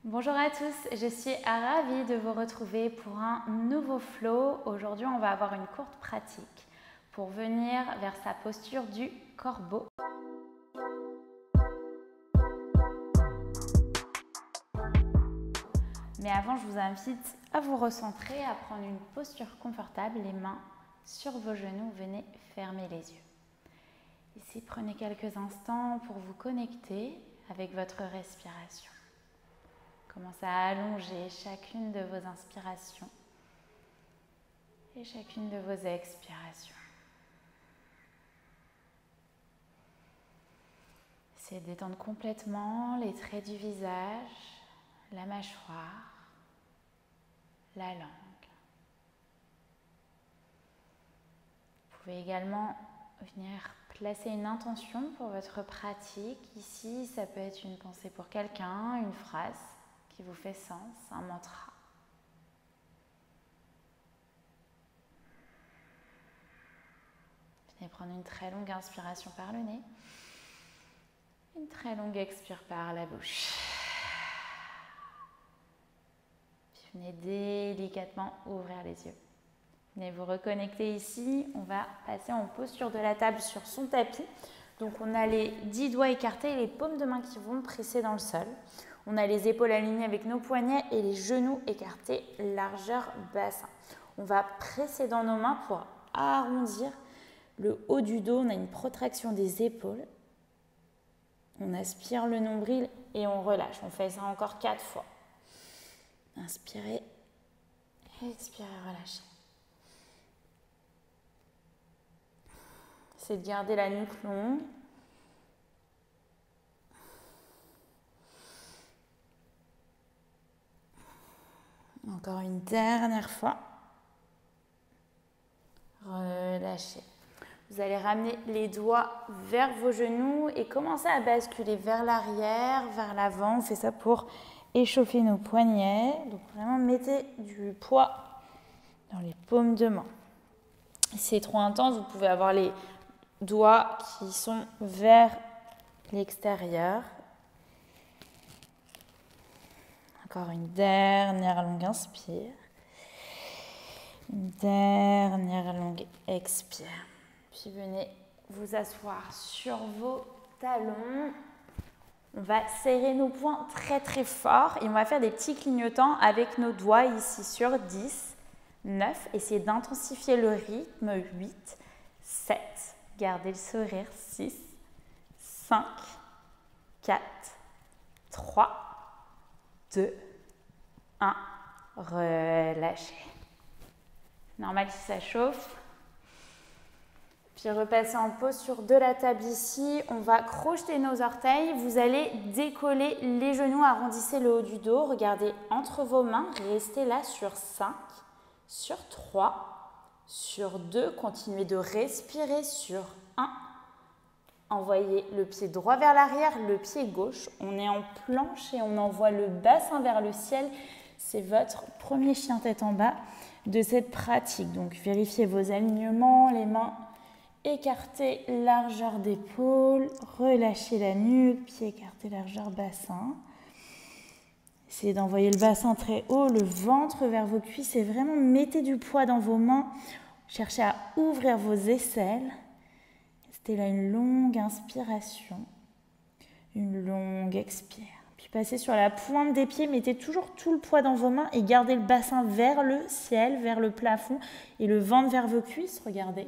Bonjour à tous, je suis ravie de vous retrouver pour un nouveau flow. Aujourd'hui, on va avoir une courte pratique pour venir vers sa posture du corbeau. Mais avant, je vous invite à vous recentrer, à prendre une posture confortable, les mains sur vos genoux, venez fermer les yeux. Ici, prenez quelques instants pour vous connecter avec votre respiration. Commencez à allonger chacune de vos inspirations et chacune de vos expirations. Essayez de détendre complètement les traits du visage, la mâchoire, la langue. Vous pouvez également venir placer une intention pour votre pratique. Ici, ça peut être une pensée pour quelqu'un, une phrase qui vous fait sens, un mantra. Venez prendre une très longue inspiration par le nez, une très longue expire par la bouche. Puis venez délicatement ouvrir les yeux. Venez vous reconnecter ici. On va passer en posture de la table sur son tapis. Donc on a les 10 doigts écartés et les paumes de main qui vont presser dans le sol. On a les épaules alignées avec nos poignets et les genoux écartés, largeur bassin. On va presser dans nos mains pour arrondir le haut du dos. On a une protraction des épaules. On aspire le nombril et on relâche. On fait ça encore 4 fois. Inspirez, expirez, relâchez. Essayez de garder la nuque longue. Encore une dernière fois. Relâchez. Vous allez ramener les doigts vers vos genoux et commencer à basculer vers l'arrière, vers l'avant. On fait ça pour échauffer nos poignets. Donc vraiment, mettez du poids dans les paumes de main. Si c'est trop intense, vous pouvez avoir les doigts qui sont vers l'extérieur. Encore une dernière longue inspire. Une dernière longue expire. Puis venez vous asseoir sur vos talons. On va serrer nos poings très très fort et on va faire des petits clignotants avec nos doigts ici sur 10, 9. Essayez d'intensifier le rythme. 8, 7. Gardez le sourire. 6, 5, 4, 3, 2, 1, relâchez. Normal si ça chauffe. Puis repasser en posture de la table ici. On va crocheter nos orteils. Vous allez décoller les genoux, arrondissez le haut du dos. Regardez entre vos mains. Restez là sur 5, sur 3, sur 2. Continuez de respirer sur 1. Envoyez le pied droit vers l'arrière, le pied gauche. On est en planche et on envoie le bassin vers le ciel. C'est votre premier chien tête en bas de cette pratique. Donc vérifiez vos alignements, les mains écartées, largeur d'épaule, relâchez la nuque, pied écarté, largeur bassin. Essayez d'envoyer le bassin très haut, le ventre vers vos cuisses et vraiment mettez du poids dans vos mains. Cherchez à ouvrir vos aisselles. Restez là une longue inspiration, une longue expire. Puis passez sur la pointe des pieds, mettez toujours tout le poids dans vos mains et gardez le bassin vers le ciel, vers le plafond et le ventre vers vos cuisses. Regardez.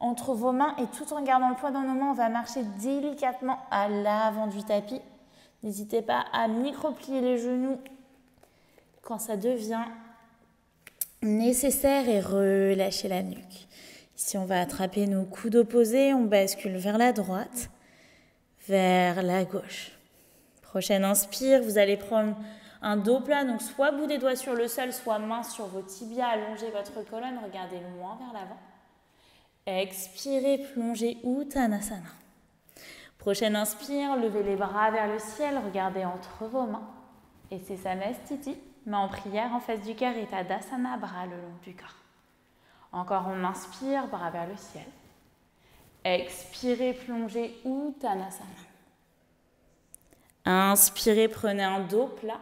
Entre vos mains et tout en gardant le poids dans nos mains, on va marcher délicatement à l'avant du tapis. N'hésitez pas à micro-plier les genoux quand ça devient nécessaire et relâchez la nuque. Ici, on va attraper nos coudes opposés, on bascule vers la droite, vers la gauche. Prochaine inspire, vous allez prendre un dos plat, donc soit bout des doigts sur le sol, soit main sur vos tibias, allongez votre colonne, regardez loin vers l'avant. Expirez, plongez Uttanasana. Prochaine inspire, levez les bras vers le ciel, regardez entre vos mains. Et c'est Samastiti, main en prière en face du cœur et Tadasana, bras le long du corps. Encore on inspire, bras vers le ciel. Expirez, plongez Uttanasana. Inspirez, prenez un dos plat.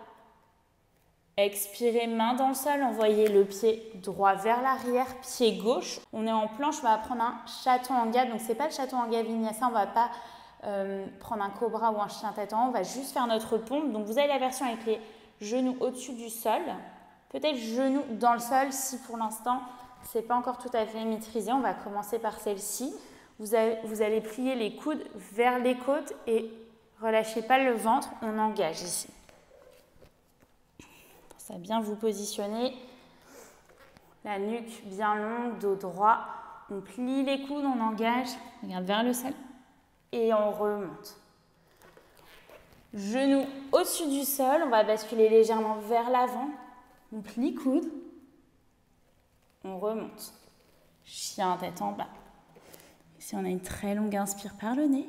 Expirez, main dans le sol, envoyez le pied droit vers l'arrière, pied gauche. On est en planche, on va prendre un chaturanga. Donc c'est pas le chaturanga vinyasa, on va pas prendre un cobra ou un chien tête en haut, on va juste faire notre pompe. Donc vous avez la version avec les genoux au-dessus du sol, peut-être genoux dans le sol si pour l'instant c'est pas encore tout à fait maîtrisé. On va commencer par celle-ci. Vous allez plier les coudes vers les côtes et relâchez pas le ventre, on engage ici. Pensez à bien vous positionner, la nuque bien longue, dos droit. On plie les coudes, on engage, regarde vers le sol et on remonte. Genoux au-dessus du sol, on va basculer légèrement vers l'avant. On plie coude, on remonte. Chien tête en bas. Ici, on a une très longue inspire par le nez,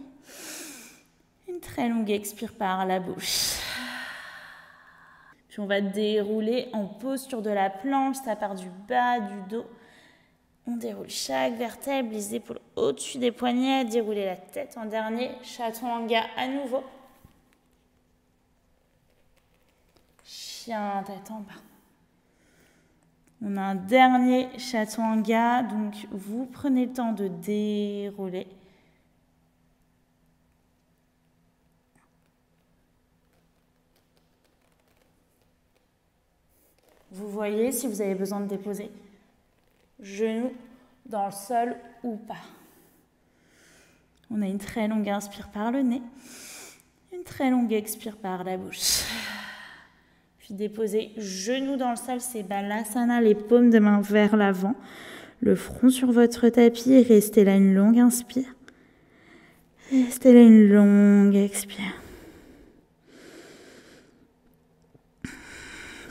une très longue expire par la bouche. Puis on va dérouler en posture de la planche, ça part du bas du dos. On déroule chaque vertèbre, les épaules au-dessus des poignets, déroulez la tête en dernier, chaturanga à nouveau. Chien tête en bas. On a un dernier chaturanga, donc vous prenez le temps de dérouler. Vous voyez si vous avez besoin de déposer genoux dans le sol ou pas. On a une très longue inspire par le nez, une très longue expire par la bouche. Puis déposez genoux dans le sol, c'est Balasana, les paumes de main vers l'avant, le front sur votre tapis et restez là une longue inspire. Restez là une longue expire.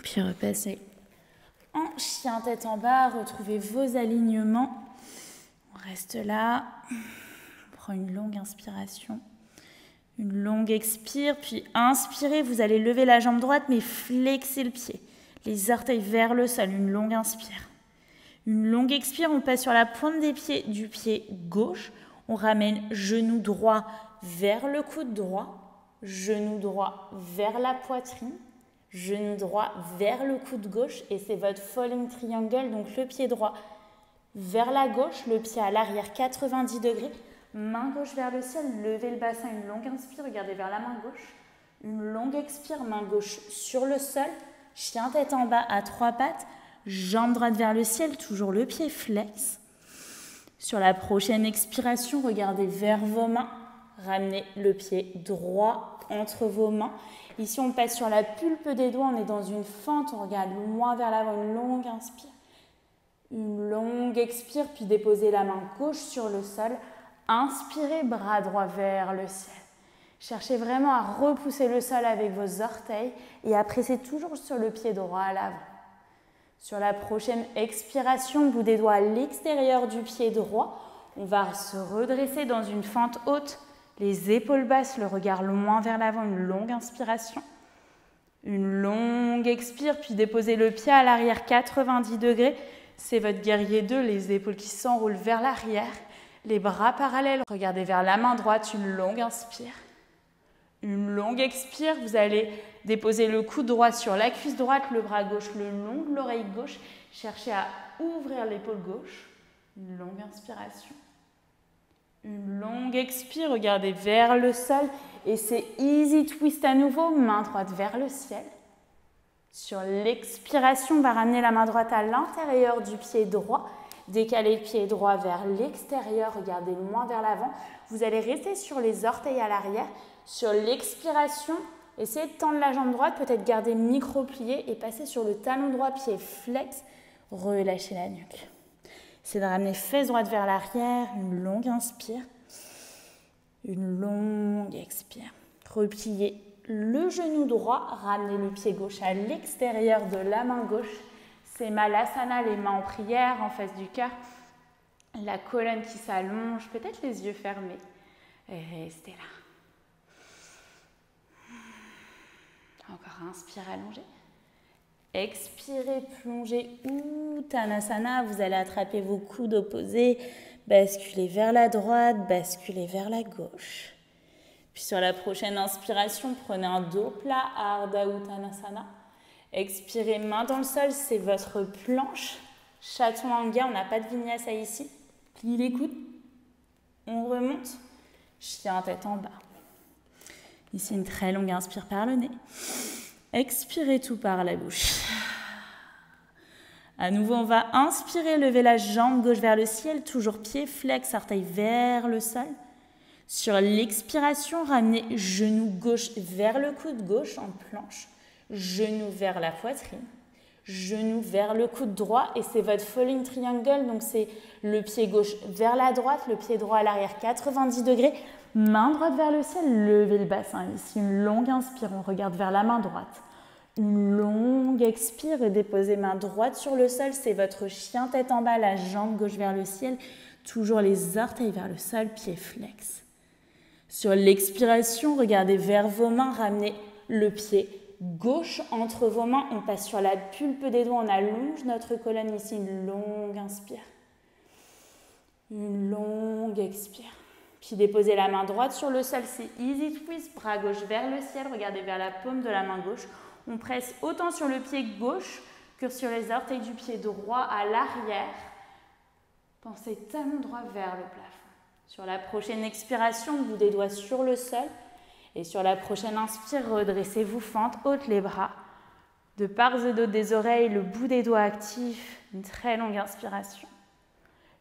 Puis repassez en chien tête en bas, retrouvez vos alignements. On reste là, on prend une longue inspiration, une longue expire, puis inspirez, vous allez lever la jambe droite mais flexez le pied, les orteils vers le sol, une longue inspire. Une longue expire, on passe sur la pointe des pieds du pied gauche, on ramène genou droit vers le coude droit, genou droit vers la poitrine, genou droit vers le coude gauche et c'est votre falling triangle, donc le pied droit vers la gauche, le pied à l'arrière 90 degrés, main gauche vers le ciel, levez le bassin, une longue inspire, regardez vers la main gauche, une longue expire, main gauche sur le sol, chien tête en bas à trois pattes, jambe droite vers le ciel, toujours le pied flex. Sur la prochaine expiration, regardez vers vos mains, ramenez le pied droit entre vos mains. Ici, on passe sur la pulpe des doigts, on est dans une fente, on regarde loin vers l'avant, une longue inspire, une longue expire, puis déposez la main gauche sur le sol, inspirez, bras droit vers le ciel. Cherchez vraiment à repousser le sol avec vos orteils et à presser toujours sur le pied droit à l'avant. Sur la prochaine expiration, bout des doigts à l'extérieur du pied droit, on va se redresser dans une fente haute, les épaules basses, le regard loin vers l'avant, une longue inspiration. Une longue expire, puis déposez le pied à l'arrière 90 degrés. C'est votre guerrier 2, les épaules qui s'enroulent vers l'arrière, les bras parallèles. Regardez vers la main droite, une longue inspire. Une longue expire, vous allez déposer le coude droit sur la cuisse droite, le bras gauche le long de l'oreille gauche. Cherchez à ouvrir l'épaule gauche. Une longue inspiration. Une longue expire, regardez vers le sol. Et c'est easy twist à nouveau, main droite vers le ciel. Sur l'expiration, on va ramener la main droite à l'intérieur du pied droit. Décalez le pied droit vers l'extérieur, regardez loin vers l'avant. Vous allez rester sur les orteils à l'arrière. Sur l'expiration, essayez de tendre la jambe droite, peut-être garder micro-plié et passer sur le talon droit, pied flex. Relâchez la nuque. C'est de ramener fesse droite vers l'arrière, une longue inspire, une longue expire. Repliez le genou droit, ramenez le pied gauche à l'extérieur de la main gauche. C'est Malasana, les mains en prière, en face du cœur. La colonne qui s'allonge, peut-être les yeux fermés. Et restez là. Encore inspire, allongez. Expirez, plongez Uttanasana. Vous allez attraper vos coudes opposés, basculez vers la droite, basculez vers la gauche. Puis sur la prochaine inspiration, prenez un dos plat, Ardha Uttanasana. Expirez, main dans le sol, c'est votre planche. Chaturanga, on n'a pas de vinyasa ici. Plie les coudes. On remonte. Chien tête en bas. Ici, une très longue inspire par le nez. Expirez tout par la bouche. À nouveau, on va inspirer, lever la jambe gauche vers le ciel. Toujours pied flex, orteil vers le sol. Sur l'expiration, ramenez genou gauche vers le coude gauche en planche. Genou vers la poitrine. Genou vers le coude droit. Et c'est votre falling triangle. Donc, c'est le pied gauche vers la droite, le pied droit à l'arrière, 90 degrés. Main droite vers le ciel, levez le bassin. Ici, une longue inspire, on regarde vers la main droite. Une longue expire et déposez main droite sur le sol. C'est votre chien tête en bas, la jambe gauche vers le ciel. Toujours les orteils vers le sol, pied flex. Sur l'expiration, regardez vers vos mains, ramenez le pied gauche entre vos mains. On passe sur la pulpe des doigts, on allonge notre colonne ici. Une longue inspire. Une longue expire. Puis déposez la main droite sur le sol, c'est easy twist, bras gauche vers le ciel, regardez vers la paume de la main gauche. On presse autant sur le pied gauche que sur les orteils du pied droit à l'arrière. Pensez talon droit vers le plafond. Sur la prochaine expiration, bout des doigts sur le sol. Et sur la prochaine inspire, redressez-vous, fente, haute les bras. De part et d'autre des oreilles, le bout des doigts actif. Une très longue inspiration.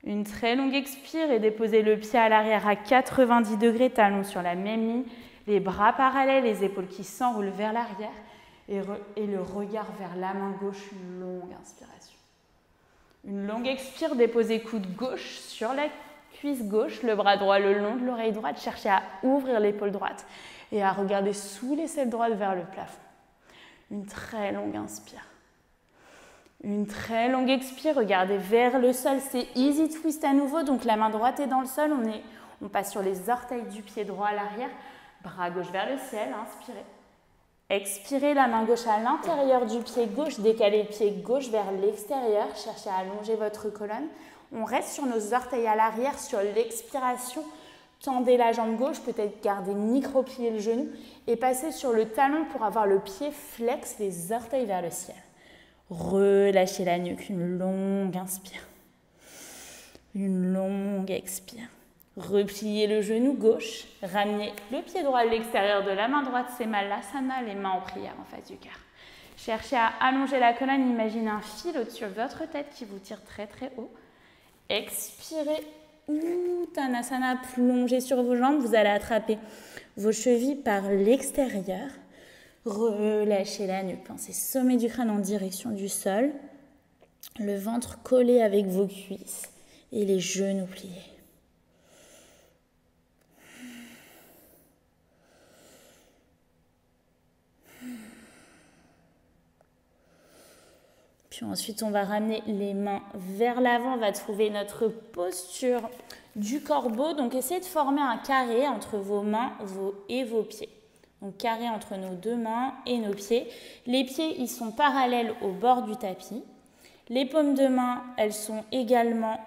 Une très longue expire et déposez le pied à l'arrière à 90 degrés, talons sur la même ligne, les bras parallèles, les épaules qui s'enroulent vers l'arrière et le regard vers la main gauche, une longue inspiration. Une longue expire, déposez coude gauche sur la cuisse gauche, le bras droit le long de l'oreille droite, cherchez à ouvrir l'épaule droite et à regarder sous l'aisselle droite vers le plafond. Une très longue inspire. Une très longue expire, regardez vers le sol, c'est easy twist à nouveau, donc la main droite est dans le sol, on passe sur les orteils du pied droit à l'arrière, bras gauche vers le ciel, inspirez. Expirez, la main gauche à l'intérieur du pied gauche, décalez le pied gauche vers l'extérieur, cherchez à allonger votre colonne. On reste sur nos orteils à l'arrière, sur l'expiration, tendez la jambe gauche, peut-être gardez micro-plier le genou et passez sur le talon pour avoir le pied flex, les orteils vers le ciel. Relâchez la nuque, une longue inspire, une longue expire. Repliez le genou gauche, ramenez le pied droit à l'extérieur de la main droite, c'est Malasana, les mains en prière en face du cœur. Cherchez à allonger la colonne, imaginez un fil au-dessus de votre tête qui vous tire très très haut. Expirez, Uttanasana, plongez sur vos jambes, vous allez attraper vos chevilles par l'extérieur. Relâchez la nuque, pensez sommet du crâne en direction du sol, le ventre collé avec vos cuisses et les genoux pliés. Puis ensuite, on va ramener les mains vers l'avant, on va trouver notre posture du corbeau. Donc, essayez de former un carré entre vos mains et vos pieds. Donc, carré entre nos deux mains et nos pieds. Les pieds, ils sont parallèles au bord du tapis. Les paumes de main, elles sont également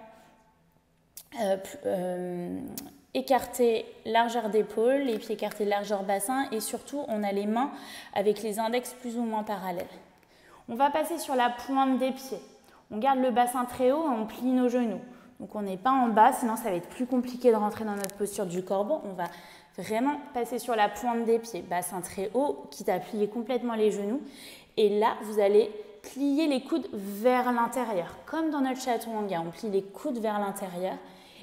écartées, largeur d'épaule, les pieds écartés, largeur bassin. Et surtout, on a les mains avec les index plus ou moins parallèles. On va passer sur la pointe des pieds. On garde le bassin très haut et on plie nos genoux. Donc, on n'est pas en bas, sinon ça va être plus compliqué de rentrer dans notre posture du corbeau. On va vraiment passer sur la pointe des pieds, bassin très haut, quitte à plier complètement les genoux. Et là, vous allez plier les coudes vers l'intérieur. Comme dans notre chaturanga, on plie les coudes vers l'intérieur.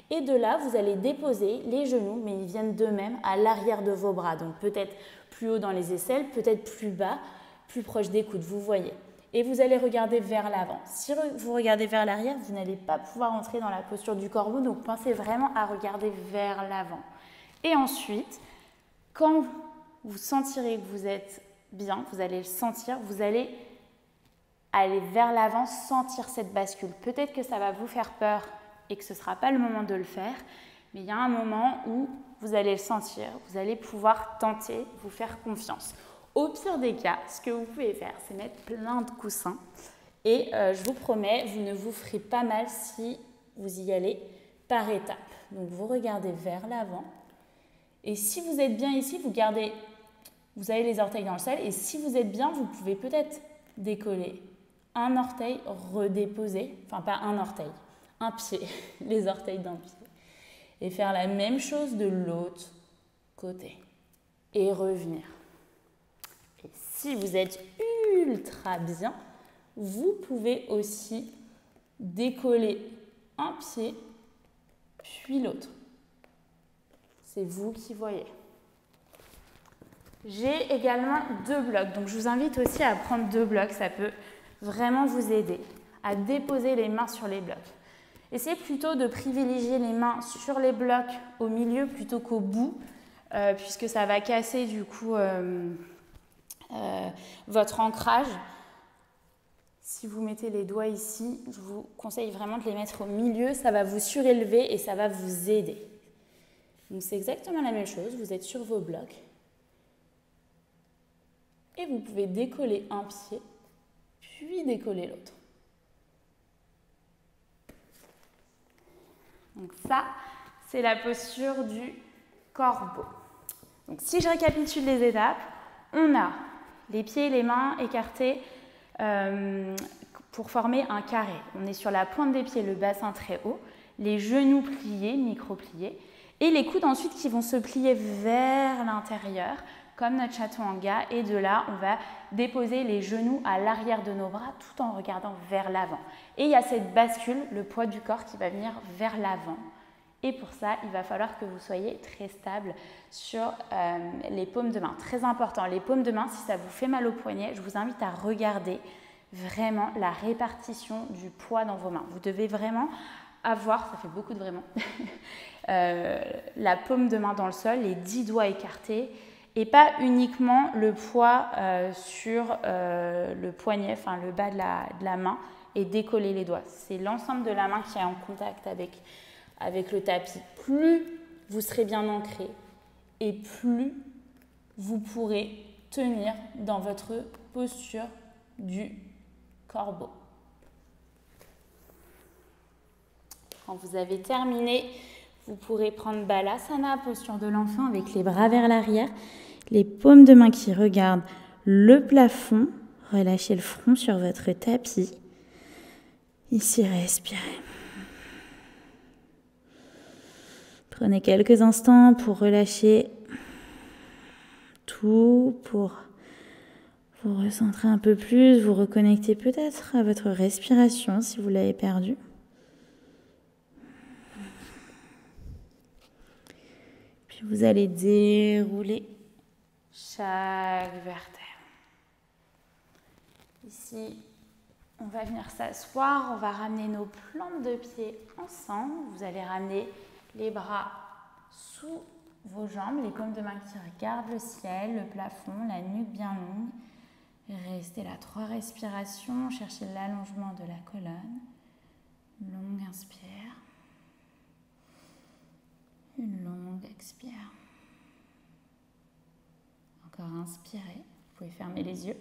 Et de là, vous allez déposer les genoux, mais ils viennent d'eux-mêmes à l'arrière de vos bras. Donc peut-être plus haut dans les aisselles, peut-être plus bas, plus proche des coudes, vous voyez. Et vous allez regarder vers l'avant. Si vous regardez vers l'arrière, vous n'allez pas pouvoir entrer dans la posture du corbeau. Donc pensez vraiment à regarder vers l'avant. Et ensuite, quand vous sentirez que vous êtes bien, vous allez le sentir, vous allez aller vers l'avant, sentir cette bascule. Peut-être que ça va vous faire peur et que ce ne sera pas le moment de le faire, mais il y a un moment où vous allez le sentir, vous allez pouvoir tenter, vous faire confiance. Au pire des cas, ce que vous pouvez faire, c'est mettre plein de coussins et je vous promets, vous ne vous ferez pas mal si vous y allez par étapes. Donc vous regardez vers l'avant. Et si vous êtes bien ici, vous avez les orteils dans le sol. Et si vous êtes bien, vous pouvez peut-être décoller un orteil, redéposer, enfin pas un orteil, un pied, les orteils d'un pied. Et faire la même chose de l'autre côté. Et revenir. Et si vous êtes ultra bien, vous pouvez aussi décoller un pied, puis l'autre. C'est vous qui voyez. J'ai également 2 blocs, donc je vous invite aussi à prendre 2 blocs, ça peut vraiment vous aider à déposer les mains sur les blocs. Essayez plutôt de privilégier les mains sur les blocs au milieu plutôt qu'au bout, puisque ça va casser du coup votre ancrage. Si vous mettez les doigts ici, je vous conseille vraiment de les mettre au milieu, ça va vous surélever et ça va vous aider. Donc c'est exactement la même chose, vous êtes sur vos blocs et vous pouvez décoller un pied, puis décoller l'autre. Donc ça, c'est la posture du corbeau. Donc si je récapitule les étapes, on a les pieds et les mains écartés pour former un carré. On est sur la pointe des pieds, le bassin très haut, les genoux pliés, micro-pliés, et les coudes ensuite qui vont se plier vers l'intérieur, comme notre chaturanga, et de là, on va déposer les genoux à l'arrière de nos bras tout en regardant vers l'avant. Et il y a cette bascule, le poids du corps qui va venir vers l'avant. Et pour ça, il va falloir que vous soyez très stable sur les paumes de main. Très important, les paumes de main, si ça vous fait mal au poignet, je vous invite à regarder vraiment la répartition du poids dans vos mains. Vous devez vraiment avoir, ça fait beaucoup de vraiment, la paume de main dans le sol, les 10 doigts écartés, et pas uniquement le poids sur le poignet, enfin le bas de la main, et décoller les doigts. C'est l'ensemble de la main qui est en contact avec le tapis. Plus vous serez bien ancré et plus vous pourrez tenir dans votre posture du corbeau. Quand vous avez terminé, vous pourrez prendre Balasana, posture de l'enfant avec les bras vers l'arrière, les paumes de main qui regardent le plafond. Relâchez le front sur votre tapis. Ici, respirez. Prenez quelques instants pour relâcher tout, pour vous recentrer un peu plus, vous reconnecter peut-être à votre respiration si vous l'avez perdue. Puis vous allez dérouler chaque vertèbre. Ici, on va venir s'asseoir, on va ramener nos plantes de pied ensemble. Vous allez ramener les bras sous vos jambes, les paumes de main qui regardent le ciel, le plafond, la nuque bien longue. Restez là, 3 respirations, cherchez l'allongement de la colonne. Longue inspire. Une longue expire. Encore inspirez, vous pouvez fermer les yeux.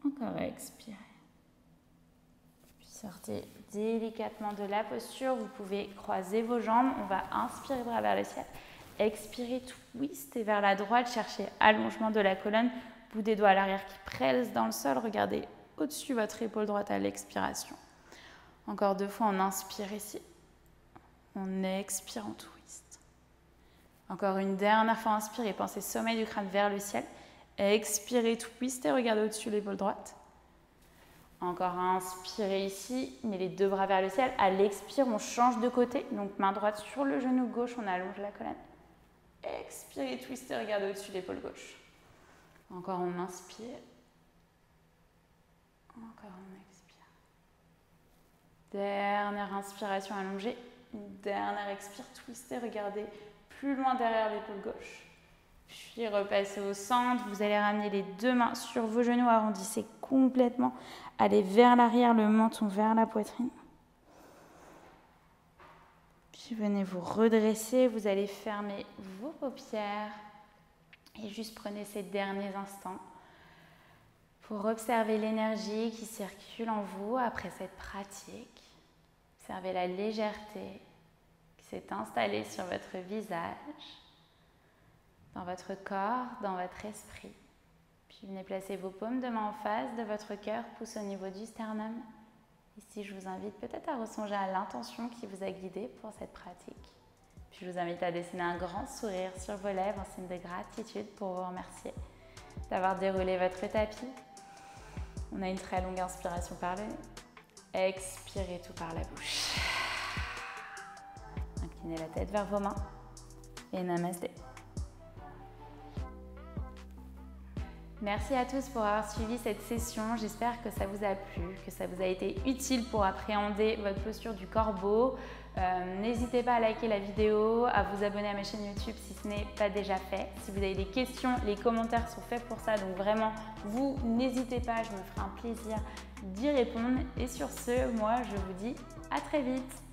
Encore expirez. Puis sortez délicatement de la posture, vous pouvez croiser vos jambes. On va inspirer, bras vers le ciel. Expirez, twistez vers la droite, cherchez allongement de la colonne. Bout des doigts à l'arrière qui presse dans le sol. Regardez au-dessus votre épaule droite à l'expiration. Encore 2 fois, on inspire ici. On expire en twist. Encore une dernière fois, inspirez, pensez sommet du crâne vers le ciel. Expirez, twistez, regardez au-dessus l'épaule droite. Encore inspirez ici, mais les 2 bras vers le ciel. À l'expire, on change de côté. Donc main droite sur le genou gauche, on allonge la colonne. Expirez, twistez, regardez au-dessus l'épaule gauche. Encore on inspire. Encore on expire. Dernière inspiration allongée. Une dernière expire, twistez, regardez plus loin derrière l'épaule gauche. Puis repassez au centre. Vous allez ramener les 2 mains sur vos genoux, arrondissez complètement. Allez vers l'arrière, le menton vers la poitrine. Puis venez vous redresser. Vous allez fermer vos paupières. Et juste prenez ces derniers instants pour observer l'énergie qui circule en vous après cette pratique. Observez la légèreté qui s'est installée sur votre visage, dans votre corps, dans votre esprit. Puis Puis venez placer vos paumes de main en face de votre cœur, pouce au niveau du sternum. Ici, je vous invite peut-être à ressonger à l'intention qui vous a guidé pour cette pratique. Puis je vous invite à dessiner un grand sourire sur vos lèvres en signe de gratitude pour vous remercier d'avoir déroulé votre tapis. On a une très longue inspiration par le nez. Expirez tout par la bouche. Inclinez la tête vers vos mains et namasté. Merci à tous pour avoir suivi cette session. J'espère que ça vous a plu, que ça vous a été utile pour appréhender votre posture du corbeau. N'hésitez pas à liker la vidéo, à vous abonner à ma chaîne YouTube si ce n'est pas déjà fait. Si vous avez des questions, les commentaires sont faits pour ça. Donc vraiment, vous n'hésitez pas, je me ferai un plaisir d'y répondre. Et sur ce, moi, je vous dis à très vite.